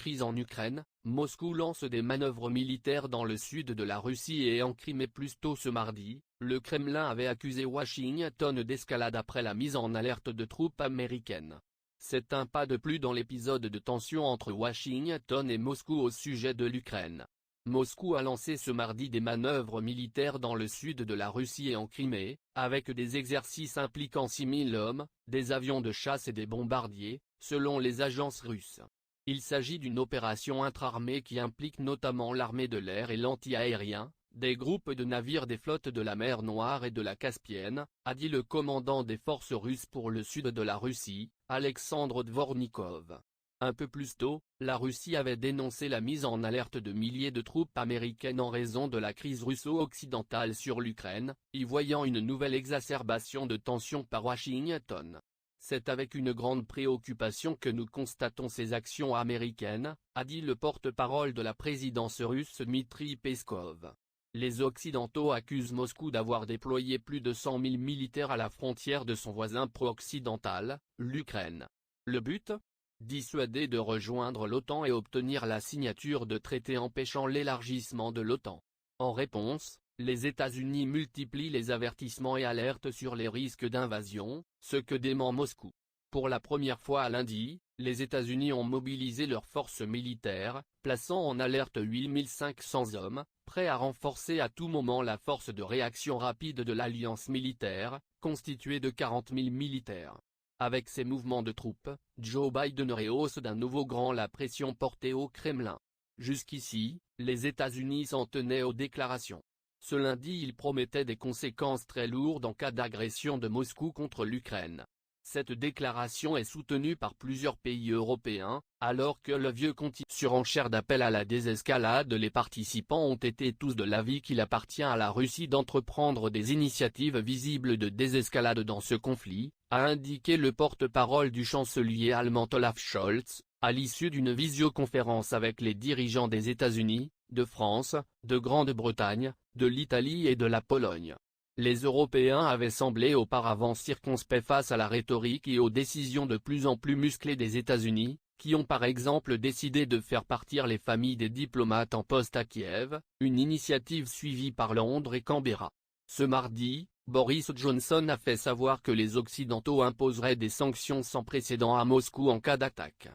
crise en Ukraine, Moscou lance des manœuvres militaires dans le sud de la Russie et en Crimée. Plus tôt ce mardi, le Kremlin avait accusé Washington d'escalade après la mise en alerte de troupes américaines. C'est un pas de plus dans l'épisode de tension entre Washington et Moscou au sujet de l'Ukraine. Moscou a lancé ce mardi des manœuvres militaires dans le sud de la Russie et en Crimée, avec des exercices impliquant 6000 hommes, des avions de chasse et des bombardiers, selon les agences russes. Il s'agit d'une opération intra-armée qui implique notamment l'armée de l'air et l'anti-aérien, des groupes de navires des flottes de la mer Noire et de la Caspienne, a dit le commandant des forces russes pour le sud de la Russie, Alexandre Dvornikov. Un peu plus tôt, la Russie avait dénoncé la mise en alerte de milliers de troupes américaines en raison de la crise russo-occidentale sur l'Ukraine, y voyant une nouvelle exacerbation de tensions par Washington. C'est avec une grande préoccupation que nous constatons ces actions américaines, a dit le porte-parole de la présidence russe Dmitry Peskov. Les Occidentaux accusent Moscou d'avoir déployé plus de 100 000 militaires à la frontière de son voisin pro-occidental, l'Ukraine. Le but ? Dissuader de rejoindre l'OTAN et obtenir la signature de traités empêchant l'élargissement de l'OTAN. En réponse, les États-Unis multiplient les avertissements et alertes sur les risques d'invasion, ce que dément Moscou. Pour la première fois lundi, les États-Unis ont mobilisé leurs forces militaires, plaçant en alerte 8500 hommes, prêts à renforcer à tout moment la force de réaction rapide de l'alliance militaire, constituée de 40 000 militaires. Avec ces mouvements de troupes, Joe Biden rehausse d'un nouveau cran la pression portée au Kremlin. Jusqu'ici, les États-Unis s'en tenaient aux déclarations. Ce lundi il promettait des conséquences très lourdes en cas d'agression de Moscou contre l'Ukraine. Cette déclaration est soutenue par plusieurs pays européens, alors que le vieux continent surenchère d'appel à la désescalade. Les participants ont été tous de l'avis qu'il appartient à la Russie d'entreprendre des initiatives visibles de désescalade dans ce conflit, a indiqué le porte-parole du chancelier allemand Olaf Scholz, à l'issue d'une visioconférence avec les dirigeants des États-Unis, de France, de Grande-Bretagne, de l'Italie et de la Pologne. Les Européens avaient semblé auparavant circonspects face à la rhétorique et aux décisions de plus en plus musclées des États-Unis, qui ont par exemple décidé de faire partir les familles des diplomates en poste à Kiev, une initiative suivie par Londres et Canberra. Ce mardi, Boris Johnson a fait savoir que les Occidentaux imposeraient des sanctions sans précédent à Moscou en cas d'attaque.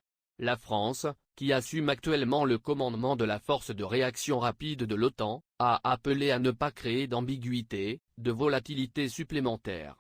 La France, qui assume actuellement le commandement de la force de réaction rapide de l'OTAN, a appelé à ne pas créer d'ambiguïté, de volatilité supplémentaire.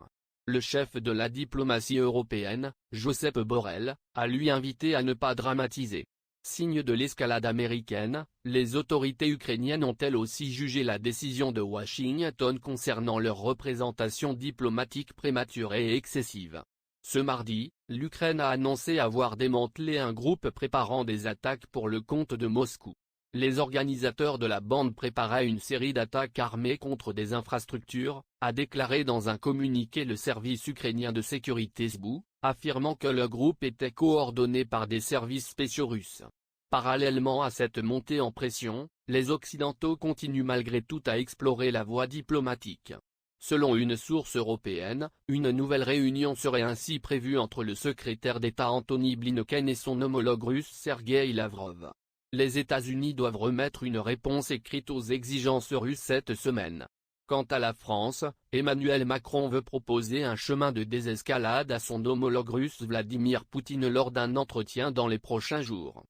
Le chef de la diplomatie européenne, Josep Borrell, a lui invité à ne pas dramatiser. Signe de l'escalade américaine, les autorités ukrainiennes ont elles aussi jugé la décision de Washington concernant leur représentation diplomatique prématurée et excessive. Ce mardi, l'Ukraine a annoncé avoir démantelé un groupe préparant des attaques pour le compte de Moscou. Les organisateurs de la bande préparaient une série d'attaques armées contre des infrastructures, a déclaré dans un communiqué le service ukrainien de sécurité SBU, affirmant que le groupe était coordonné par des services spéciaux russes. Parallèlement à cette montée en pression, les Occidentaux continuent malgré tout à explorer la voie diplomatique. Selon une source européenne, une nouvelle réunion serait ainsi prévue entre le secrétaire d'État Antony Blinken et son homologue russe Sergueï Lavrov. Les États-Unis doivent remettre une réponse écrite aux exigences russes cette semaine. Quant à la France, Emmanuel Macron veut proposer un chemin de désescalade à son homologue russe Vladimir Poutine lors d'un entretien dans les prochains jours.